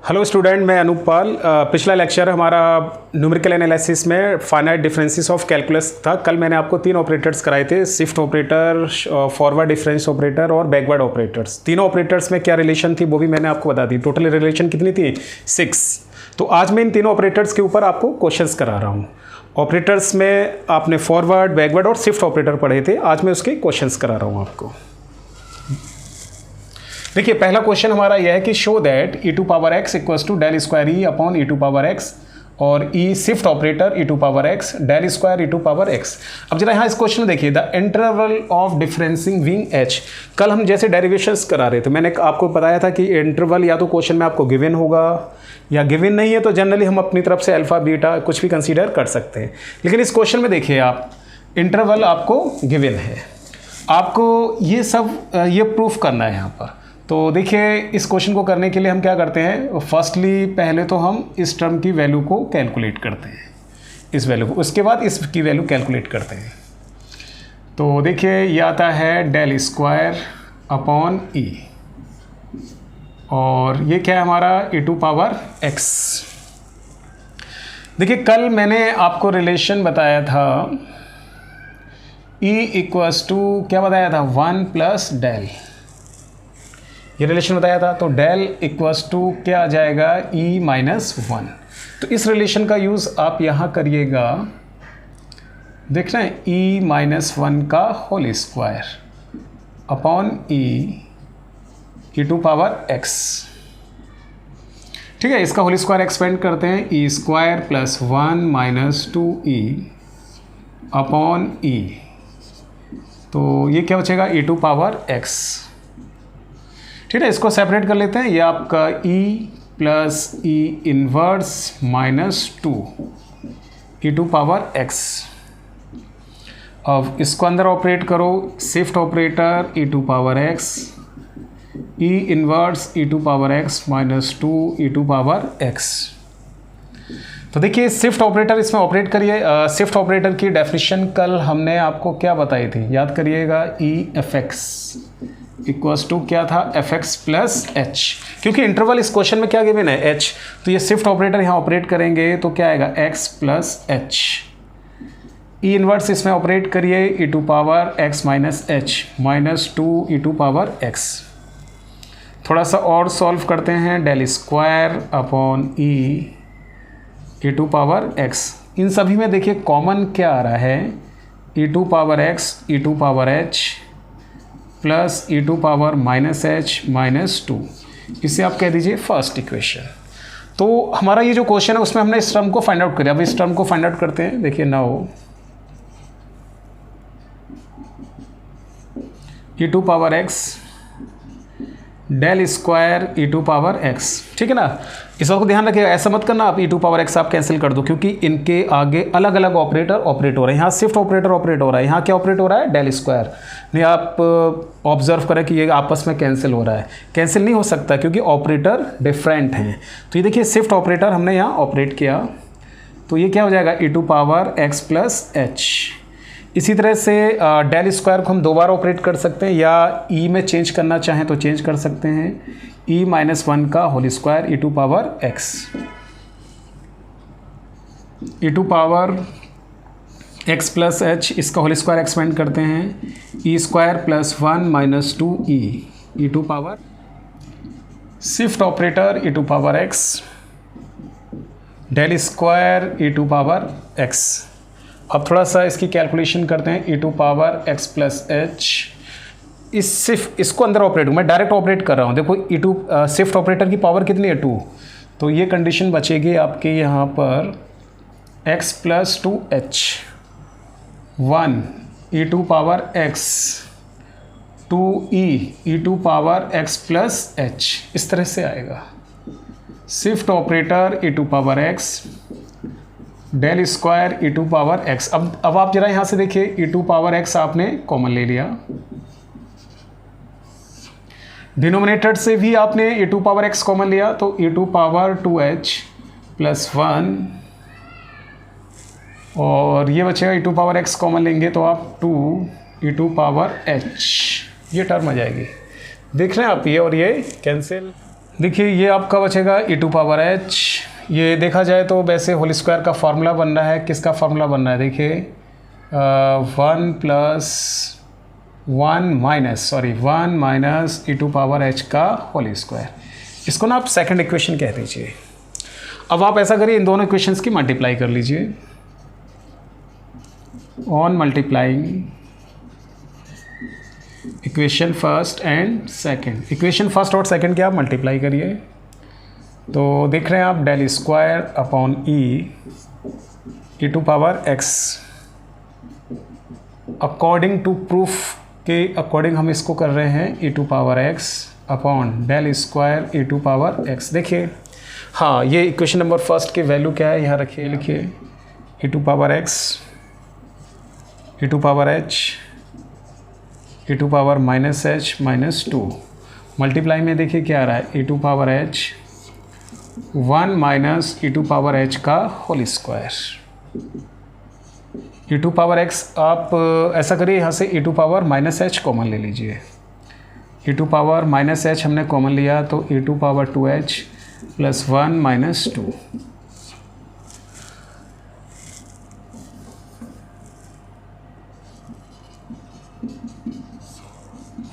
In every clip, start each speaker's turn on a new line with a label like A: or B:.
A: Hello student, मैं अनूप पाल। पिछला lecture हमारा न्यूमेरिकल एनालिसिस में फाइनाइट डिफरेंसेस ऑफ कैलकुलस था। कल मैंने आपको 3 ऑपरेटर्स कराए थे, shift operator, forward difference operator और बैकवर्ड ऑपरेटर्स। तीनों ऑपरेटर्स में क्या रिलेशन थी वो भी मैंने आपको बता दी। टोटल रिलेशन कितनी थी? 6। तो आज मैं इन तीनों ऑपरेटर्स के ऊपर आपको क्वेश्चंस करा रहा हूँ। ऑपरेटर्स में आपने फॉरवर्ड, बैकवर्ड और शिफ्ट ऑपरेटर पढ़े थे, आज मैं उसके क्वेश्चंस करा रहा हूँ आपको। देखिए, पहला क्वेश्चन हमारा यह है कि show that E to power x equals to del square E upon E to power X और E shift operator E to power x del square E to power x. अब जरा यहाँ इस क्वेश्चन में देखिए, the interval of differencing being H. कल हम जैसे डेरिवेशंस करा रहे थे, मैंने आपको बताया था कि इंटरवल या तो क्वेश्चन में आपको गिवन होगा या गिवन नहीं है तो जनरली हम अपनी तरफ से अल्फा बीटा कुछ भी कंसीडर कर सकते हैं। लेकिन इस क्वेश्चन में देखिए आप, इंटरवल आपको गिवन है, आपको ये सब ये प्रूफ करना है यहाँ पर। तो देखिए, इस क्वेश्चन को करने के लिए हम क्या करते हैं, फर्स्टली पहले तो हम इस टर्म की वैल्यू को कैलकुलेट करते हैं, इस वैल्यू को, उसके बाद इसकी वैल्यू कैलकुलेट करते हैं। तो देखिए, ये आता है डेल स्क्वायर अपॉन ई और ये क्या है हमारा ई टू पावर एक्स। देखिए, कल मैंने आपको रिलेशन बताया था ई इक्वल्स टू क्या बताया था, 1 प्लस डेल, ये रिलेशन बताया था। तो डेल इक्वल्स टू क्या आ जाएगा, e माइनस 1। तो इस रिलेशन का यूज़ आप यहाँ करिएगा, देख रहे हैं, e माइनस 1 का whole square upon E to power x। ठीक है, इसका होल स्क्वायर एक्सपेंड करते हैं, E square plus 1 minus 2e upon E. तो ये क्या बचेगा, ई टू पावर x। ठीक है, इसको सेपरेट कर लेते हैं। ये आपका e plus e inverse minus 2 E to power x। अब इसको अंदर ऑपरेट करो, shift operator E to power x, e inverse e to power x minus 2 E to power x। तो देखिए, शिफ्ट ऑपरेटर इसमें ऑपरेट करिए। शिफ्ट ऑपरेटर की definition कल हमने आपको क्या बताई थी, याद करिएगा, e f x equals to क्या था, एफ एक्स प्लस एच। क्योंकि इंटरवल इस क्वेश्चन में क्या गिवन है, एच, तो ये शिफ्ट ऑपरेटर यहाँ ऑपरेट करेंगे तो क्या आएगा, X plus H. E inverse इसमें ऑपरेट करिए, E to power X minus H minus 2 E to power X. थोड़ा सा और सॉल्व करते हैं, del square upon E to power X. इन सभी में देखिए कॉमन क्या आ रहा है, E to power X E to power H plus E to power minus H minus 2। इसे आप कह दीजिए फर्स्ट इक्वेशन। तो हमारा ये जो क्वेश्चन है उसमें हमने इस टर्म को फाइंड आउट किया। अब इस टर्म को फाइंड आउट करते हैं। देखिए, now e to power x del square E to power x. ठीक है ना, इस बात को ध्यान रखिएगा, ऐसा मत करना आप ई टू पावर एक्स आप कैंसिल कर दो, क्योंकि इनके आगे अलग अलग ऑपरेटर ऑपरेट हो रहे हैं। यहाँ शिफ्ट ऑपरेटर ऑपरेट हो रहा है, यहाँ क्या ऑपरेट हो रहा है, डेल स्क्वायर। नहीं, आप ऑब्जर्व करें कि ये आपस में कैंसिल हो रहा है। कैंसिल नहीं हो सकता क्योंकि ऑपरेटर डिफरेंट हैं। तो ये देखिए, शिफ्ट ऑपरेटर हमने यहाँ ऑपरेट किया, तो ये क्या हो जाएगा, E to power x plus H. इसी तरह से डेल स्क्वायर को हम 2 बार ऑपरेट कर सकते हैं, या ई में चेंज करना चाहें तो चेंज कर सकते हैं, ई माइनस 1 का whole square E to power X, E to power x plus H, इसका होल स्क्वायर एक्सपेंड करते हैं, E square plus 1 minus 2 E to power shift operator E to power x del square E to power x. अब थोड़ा सा इसकी calculation करते हैं, E to power x plus H. इस सिर्फ इसको अंदर ऑपरेट, मैं डायरेक्ट ऑपरेट कर रहा हूँ। देखो, ई टू शिफ्ट ऑपरेटर की पावर कितनी है, 2। तो ये कंडीशन बचेगी आपके यहाँ पर x plus 2h 1 e to power x 2e e to power x plus H. इस तरह से आएगा, shift operator E to power x del square E to power x. अब आप जरा यहाँ से देखिए, ई टू पावर एक्स आपने कॉमन ले लिया, डिनोमिनेटर से भी आपने e to power x common लिया, तो E to power 2h plus 1 और ये बचेगा, ई टू पावर एक्स कॉमन लेंगे तो आप 2 ई टू पावर h, ये टर्म आ जाएगी। देख रहे हैं आप, ये और ये कैंसिल। देखिए ये आपका बचेगा e टू पावर h। ये देखा जाए तो वैसे होल स्क्वायर का फार्मूला बन रहा है, किसका फार्मूला बन रहा है देखिए 1 minus e to power h का होल स्क्वायर। इसको ना आप सेकंड इक्वेशन कह दीजिए। अब आप ऐसा करिए, इन दोनों इक्वेशंस की मल्टीप्लाई कर लीजिए। On multiplying equation first and second, equation first और सेकंड की आप मल्टीप्लाई करिए तो देख रहे हैं आप del square upon E to power X. According to proof के अकॉर्डिंग हम इसको कर रहे हैं E to power X upon del square E to power X. देखिए हाँ, ये इक्वेशन नंबर फर्स्ट की वैल्यू क्या है यहाँ रखिए, लिखिए E to power X E to power H E to power minus H minus 2 multiply में देखिए क्या आ रहा है, E to power H 1 minus E to power H का whole square. E to power X आप ऐसा करिए, यहाँ से E to power minus H common ले लीजिए। E to power minus H हमने कॉमन लिया तो E to power 2h plus 1 minus 2।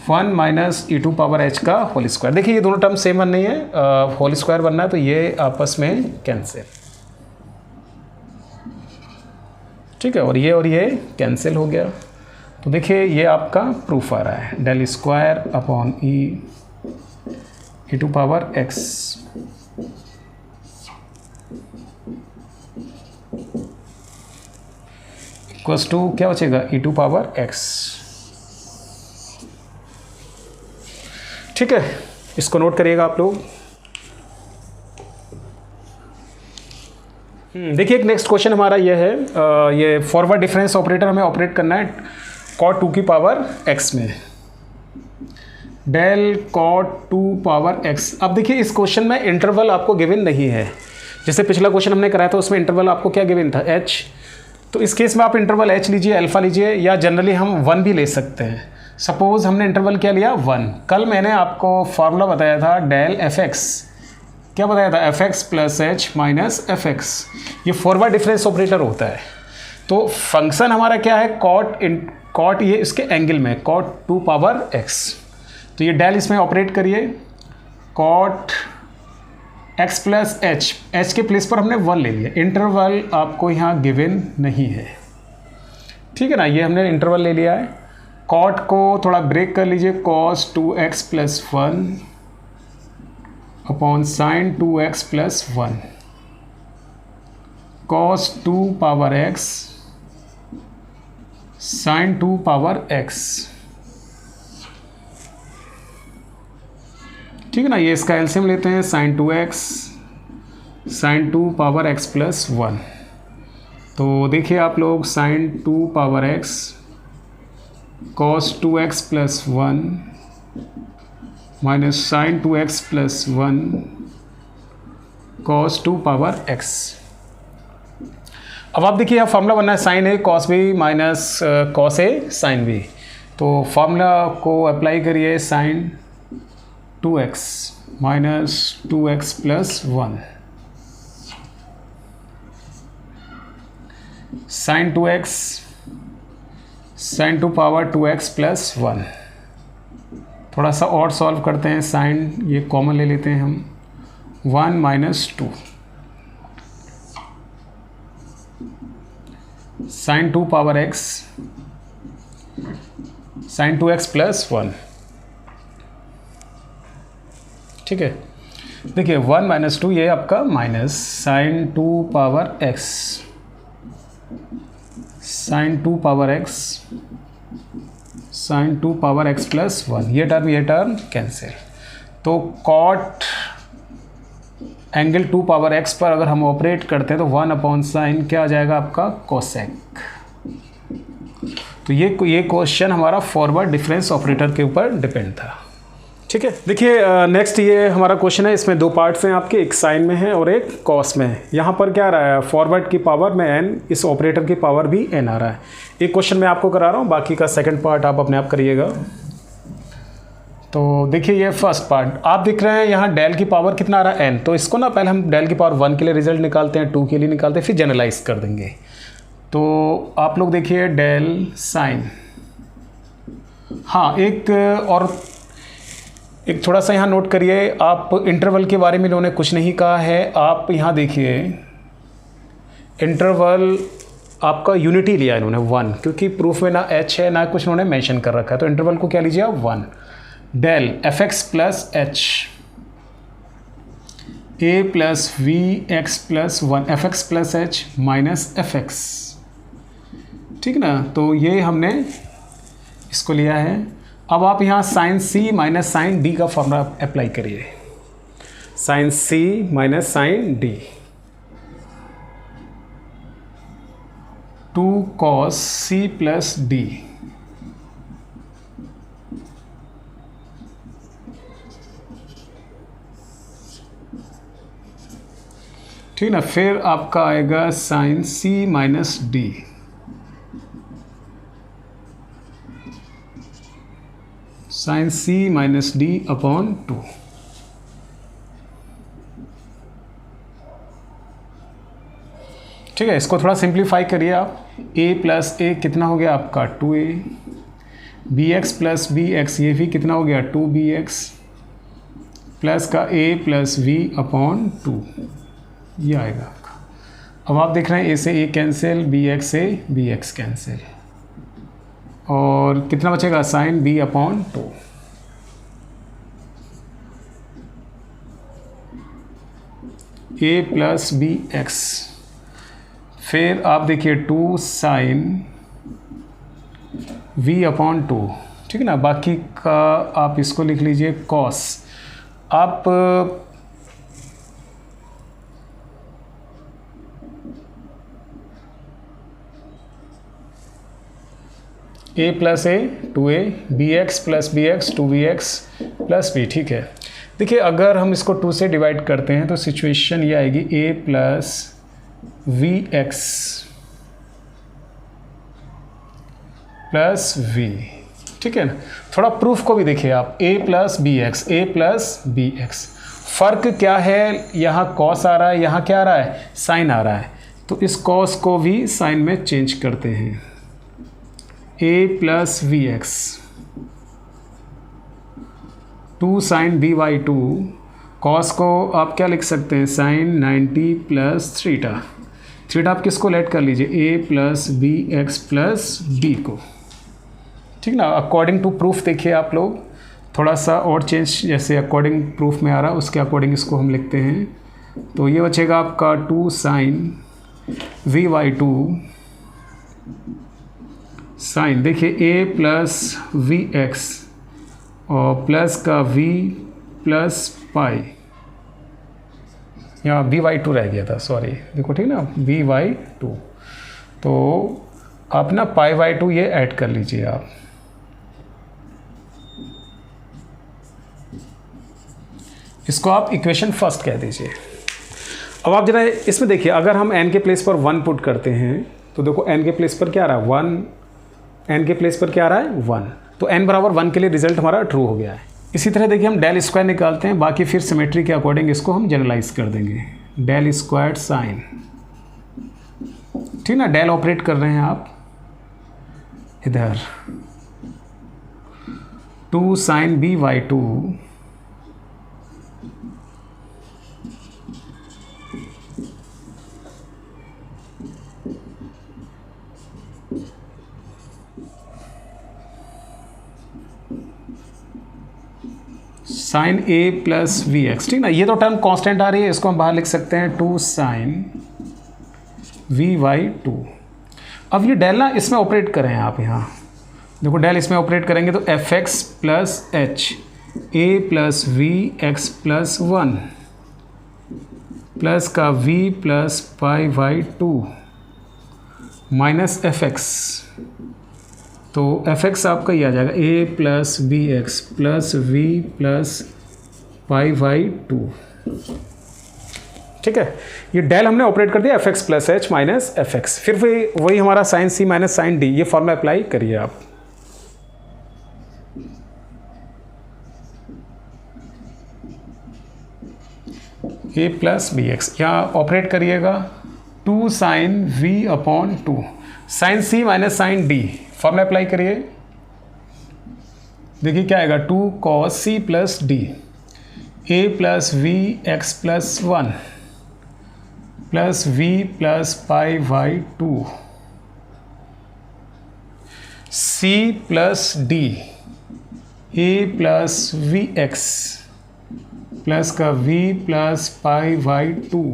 A: 1 minus E to power H का होल स्क्वायर। देखिए ये दोनों टर्म सेम बन नहीं है, होल स्क्वायर बनना है तो ये आपस में कैंसिल, ठीक है, और ये कैंसिल हो गया। तो देखिए ये आपका प्रूफ आ रहा है, del square upon E to power x equals to क्या बचेगा, ई टू पावर एक्स। ठीक है, इसको नोट करिएगा आप लोग। देखिए एक नेक्स्ट क्वेश्चन हमारा ये है, ये फॉरवर्ड डिफरेंस ऑपरेटर हमें ऑपरेट करना है cot 2 की पावर x में, डेल cot 2 पावर x। अब देखिए इस क्वेश्चन में इंटरवल आपको गिवन नहीं है, जैसे पिछला क्वेश्चन हमने कराया था उसमें इंटरवल आपको क्या गिवन था, h। तो इस केस में आप इंटरवल h लीजिए, अल्फा लीजिए, या जनरली हम 1 भी ले सकते हैं। सपोज हमने इंटरवल क्या लिया 1। कल मैंने आपको फार्मूला बताया था डेल fx, क्या बताया था, fx plus h minus fx। ये फॉरवर्ड डिफरेंस ऑपरेटर होता है। तो फंक्शन हमारा क्या है, cot ये इसके एंगल में cot 2 पावर x। तो ये डेल इसमें ऑपरेट करिए, cot x प्लस h के प्लेस पर हमने 1 ले लिया। इंटरवल आपको यहाँ गिवन नहीं है, ठीक है ना, ये हमने इंटरवल ले लिया है। cot को थोड़ा ब्रेक कर लीजिए, cos 2x plus 1 upon sine 2x plus 1, cos 2 power x sine 2 power x, ठीक है ना। ये इसका एलसीएम लेते हैं, sine 2x sine 2 power x plus 1। तो देखिए आप लोग, sine 2 power x cos 2x plus 1 minus sine 2x plus 1 cos 2 power x। अब आप देखिए यहाँ फार्मूला बनना है sine a cos b minus cos A sign b. तो फार्मूला को अप्लाई करिए, sine 2x minus 2x plus 1 sine 2x sine 2 power 2x plus 1। थोड़ा सा और सॉल्व करते हैं, साइन ये कॉमन ले लेते हैं हम, 1 minus 2 sine 2 power x sine 2x plus 1, ठीक है। देखिए 1 माइनस 2 ये आपका minus sine 2 power x sine 2 power x sine 2 power x plus 1, ये टर्म कैंसिल। तो कॉट एंगल 2 पावर x पर अगर हम ऑपरेट करते हैं तो 1 अपॉन साइन क्या आ जाएगा आपका, कोसेक। तो ये क्वेश्चन हमारा फॉरवर्ड डिफरेंस ऑपरेटर के ऊपर डिपेंड था, ठीक है। देखिए नेक्स्ट ये हमारा क्वेश्चन है, इसमें 2 पार्ट्स हैं आपके, एक साइन में है और एक कॉस में है। यहाँ पर क्या आ रहा है, फॉरवर्ड की पावर में n, इस ऑपरेटर की पावर भी n आ रहा है। एक क्वेश्चन मैं आपको करा रहा हूँ, बाकी का सेकंड पार्ट आप अपने आप करिएगा। तो देखिए ये फर्स्ट पार्ट आप देख रहे हैं, यहाँ डेल की पावर कितना आ रहा है n, तो इसको ना पहले हम डेल की पावर 1 के लिए रिजल्ट निकालते हैं, 2 के लिए निकालते हैं, फिर जनरलाइज कर देंगे। तो आप लोग देखिए डेल साइन, हाँ एक थोड़ा सा यहाँ नोट करिए, आप इंटरवल के बारे में इन्होंने कुछ नहीं कहा है। आप यहाँ देखिए इंटरवल आपका यूनिटी लिया इन्होंने 1, क्योंकि प्रूफ में ना h है ना कुछ इन्होंने मेंशन कर रखा है, तो इंटरवल को क्या लीजिए आप 1। Del f x plus h a plus v x plus 1 f x plus h minus f x, ठीक ना। तो ये हमने इसको लिया है। अब आप यहाँ साइन सी माइनस साइन डी का फॉर्मूला अप्लाई करिए, साइन सी minus sine D, 2 cos c plus D, ठीक ना। फिर आपका आएगा sine c minus D, sine c minus D upon 2, ठीक है। इसको थोड़ा सिंप्लीफाई करिए आप, a प्लस ए कितना हो गया आपका 2a, bx plus B x ये भी कितना हो गया 2bx प्लस का a प्लस v अपॉन 2, ये आएगा आपका। अब आप देख रहे हैं a से a कैंसिल, bx से bx कैंसिल, और कितना बचेगा sine b upon 2, a plus B x. फिर आप देखिए 2 साइन v अपॉन 2, ठीक है ना। बाकी का आप इसको लिख लीजिए कॉस। आप a plus a 2a, bx plus B x 2bx plus b, ठीक है। देखिए अगर हम इसको 2 से डिवाइड करते हैं तो सिचुएशन ये आएगी a plus v x plus v, ठीक है ना। थोड़ा प्रूफ को भी देखिए आप, a plus B x, a plus B x, फ़र्क क्या है, यहाँ कॉस आ रहा है, यहाँ क्या आ रहा है साइन आ रहा है, तो इस कॉस को भी साइन में चेंज करते हैं, a plus v x 2 sine b by 2, cos को आप क्या लिख सकते हैं साइन 90 प्लस थीटा, थीटा आप किसको लेट कर लीजिए a plus B x plus b को, ठीक ना। अकॉर्डिंग टू प्रूफ देखिए आप लोग थोड़ा सा और चेंज, जैसे अकॉर्डिंग प्रूफ में आ रहा है उसके अकॉर्डिंग इसको हम लिखते हैं। तो ये बचेगा आपका 2 साइन v बाई 2 साइन, देखिए a प्लस वी एक्स और प्लस का v प्लस पाई, यहाँ b बाई 2 रह गया था, सॉरी देखो, ठीक ना, b बाई 2। तो आप ना पाई बाई 2 ये ऐड कर लीजिए आप, इसको आप इक्वेशन फर्स्ट कह दीजिए। अब आप जरा इसमें देखिए, अगर हम n के प्लेस पर 1 पुट करते हैं तो देखो n के प्लेस पर क्या आ रहा है 1, n के प्लेस पर क्या आ रहा है 1, तो n बराबर 1 के लिए रिजल्ट हमारा ट्रू हो गया है। इसी तरह देखिए हम डेल स्क्वायर निकालते हैं, बाकी फिर सिमेट्री के अकॉर्डिंग इसको हम जनरलाइज कर देंगे, डेल स्क्वायर साइन, ठीक ना। डेल ऑपरेट कर रहे हैं आप इधर, 2 sine b by 2 sine a plus v x, ठीक ना। ये तो टर्म कांस्टेंट आ रही है, इसको हम बाहर लिख सकते हैं 2 साइन v बाई 2। अब ये डेल ना इसमें ऑपरेट करें आप, यहाँ देखो डेल इसमें ऑपरेट करेंगे तो f x plus h a plus v x plus 1 plus का v plus pi by 2 minus f x, तो एफ एक्स आपका ये आ जाएगा a plus B x plus v plus pi by 2, ठीक है। ये डेल हमने ऑपरेट कर दिया f x plus h minus f x, फिर वही हमारा साइन सी माइनस साइन डी, ये फॉर्मूला अप्लाई करिए आप। ए प्लस बी एक्स, यहाँ ऑपरेट करिएगा 2 साइन वी अपॉन 2 साइन सी minus sine d, formula apply करिए, देखिए क्या आएगा 2 cos c plus d, a plus v x plus 1 plus v plus pi by 2 c plus d, a plus v x plus का v plus pi by 2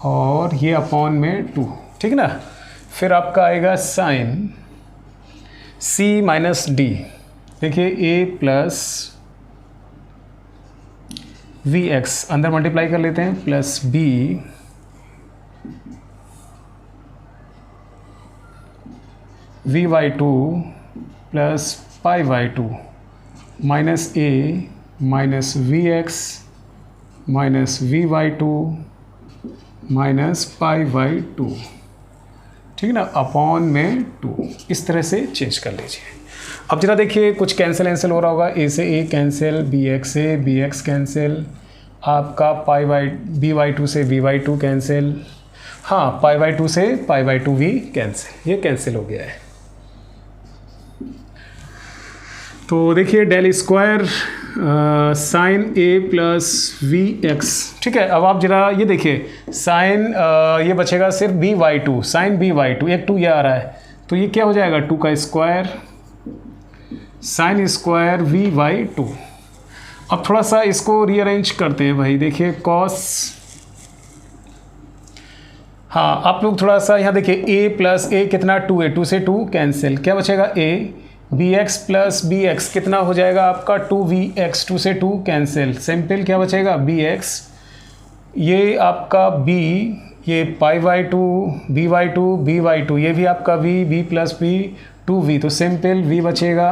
A: और ये upon में 2, ठीक ना। फिर आपका आएगा साइन c माइनस डी, देखिए a प्लस वी एक्स अंदर मल्टीप्लाई कर लेते हैं plus b v by 2 plus pi by 2 minus a minus v x minus v by 2 minus pi by 2, ठीक है ना, अपॉन में 2, इस तरह से चेंज कर लीजिए। अब जरा देखिए कुछ कैंसिल हो रहा होगा, ए से ए कैंसिल, बी एक्स से बी एक्स कैंसिल, आपका पाई बाई बी बाई 2 से बी बाई 2 कैंसिल, हाँ पाई बाई 2 से पाई बाई 2 भी कैंसिल, ये कैंसिल हो गया है। तो देखिए del square sine a plus v x, ठीक है। अब आप जरा ये देखिए साइन ये बचेगा सिर्फ b by 2, sine b by 2, एक 2 ये आ रहा है तो ये क्या हो जाएगा 2 का square sine square v by 2। अब थोड़ा सा इसको रीअरेंज करते हैं भाई, देखिए कॉस, हाँ आप लोग थोड़ा सा यहाँ देखिए ए प्लस ए कितना 2 है, 2 से 2 कैंसिल, क्या बचेगा A, B x plus B X कितना हो जाएगा आपका 2vx, 2 से 2 कैंसिल, सिंपल क्या बचेगा bx, ये आपका b, ये पाई by 2 b by 2 b by 2, ये भी आपका b प्लस b 2v, तो सिंपल v बचेगा।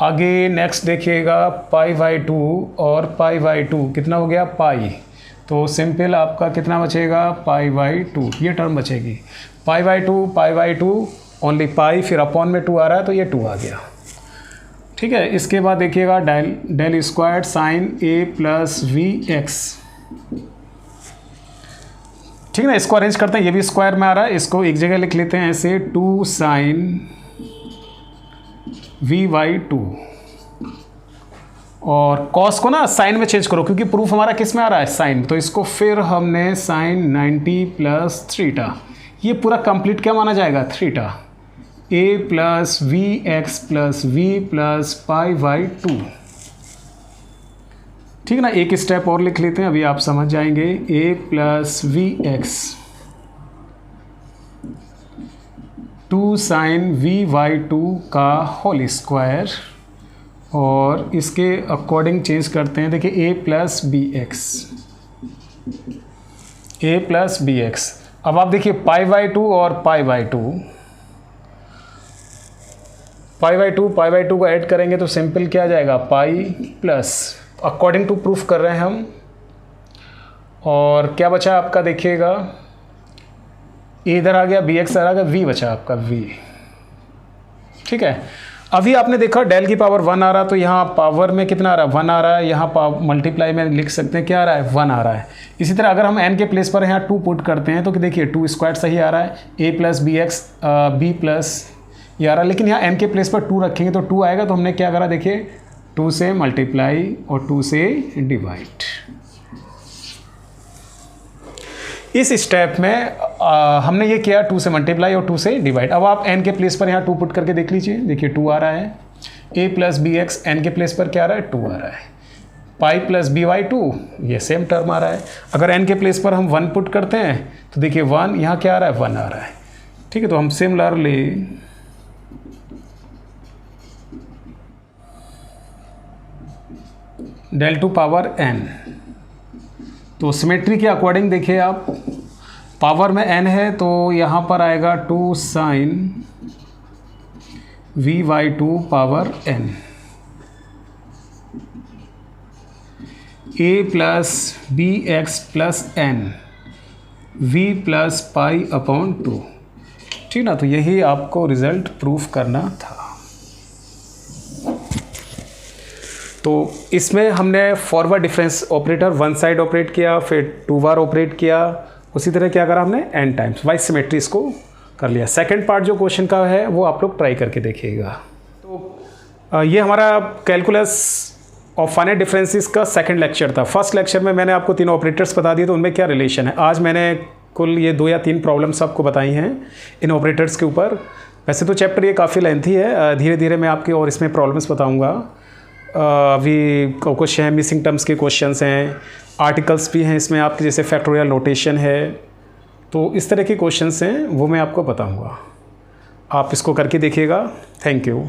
A: आगे नेक्स्ट देखिएगा पाई बाई 2 और पाई बाई 2 कितना हो गया पाई, तो सिंपल आपका कितना बचेगा पाई बाई 2, ये टर्म बचेगी पाई बाई 2 ओनली पाई, फिर अपॉन में 2 आ रहा है तो ये 2 आ गया, ठीक है। इसके बाद देखिएगा del square sine a plus v x, ठीक है ना, इसको अरेंज करते हैं, ये भी स्क्वायर में आ रहा है, इसको एक जगह लिख लेते हैं ऐसे 2 साइन वी बाई 2, और कॉस को ना साइन में चेंज करो क्योंकि प्रूफ हमारा किस में आ रहा है साइन, तो इसको फिर हमने साइन 90 प्लस थीटा, ये पूरा कंप्लीट क्या माना जाएगा theta, a plus v x plus v plus pi by 2, ठीक है ना। एक स्टेप और लिख लेते हैं, अभी आप समझ जाएंगे, a plus v x 2 sine v by 2 का होल स्क्वायर, और इसके अकॉर्डिंग चेंज करते हैं, देखिए a प्लस बी एक्स, अब आप देखिए पाई बाई 2 और पाई बाई 2 को ऐड करेंगे तो सिंपल क्या आ जाएगा pi plus, according to proof कर रहे हैं हम, और क्या बचा आपका देखिएगा इधर आ गया बी एक्स आ गया, वी बचा आपका वी, ठीक है। अभी आपने देखा डेल की पावर 1 आ रहा, तो यहाँ पावर में कितना आ रहा है 1 आ रहा है, यहाँ मल्टीप्लाई में लिख सकते हैं क्या आ रहा है 1 आ रहा है। इसी तरह अगर हम n के प्लेस पर यहाँ 2 पुट करते हैं तो देखिए 2 स्क्वायर सही आ रहा है, a plus B x b plus ये आ रहा है, लेकिन यहाँ n के प्लेस पर 2 रखेंगे तो 2 आएगा, तो हमने क्या करा देखिए 2 से मल्टीप्लाई और 2 से डिवाइड। इस स्टेप में हमने ये किया 2 से मल्टीप्लाई और 2 से डिवाइड। अब आप n के प्लेस पर यहाँ 2 पुट करके देख लीजिए, देखिए 2 आ रहा है, a plus B x n के प्लेस पर क्या आ रहा है 2 आ रहा है, पाई प्लस बी वाई 2 ये सेम टर्म आ रहा है। अगर n के प्लेस पर हम 1 पुट करते हैं तो देखिए 1 यहाँ क्या आ रहा है 1 आ रहा है, ठीक है। तो हम similarly del to power n, तो सिमेट्री के अकॉर्डिंग देखिए आप पावर में n है तो यहाँ पर आएगा 2 sine v by 2 power n, a plus B x plus n v plus pi upon 2, ठीक ना। तो यही आपको रिजल्ट प्रूफ करना था। तो इसमें हमने forward difference operator one side operate किया, फिर 2 बार ऑपरेट किया, उसी तरह क्या करा हमने n टाइम्स वाइज सिमेट्री इसको कर लिया। सेकंड पार्ट जो क्वेश्चन का है वो आप लोग ट्राई करके देखिएगा। तो ये हमारा कैलकुलस ऑफ फाइनाइट डिफरेंसेस का सेकंड लेक्चर था। फर्स्ट लेक्चर में मैंने आपको 3 ऑपरेटर्स बता दिए तो उनमें क्या रिलेशन है। आज मैंने कुल ये 2 या 3 प्रॉब्लम्स आपको बताई हैं इन ऑपरेटर्स के ऊपर। वैसे तो चैप्टर ये काफ़ी लेंथी है, धीरे धीरे मैं आपके और इसमें प्रॉब्लम्स बताऊँगा। अभी कुछ हैं मिसिंग टर्म्स के क्वेश्चंस हैं, आर्टिकल्स भी हैं इसमें आपके, जैसे फैक्टोरियल नोटेशन है, तो इस तरह के क्वेश्चंस हैं वो मैं आपको बताऊँगा। आप इसको करके देखिएगा। Thank you.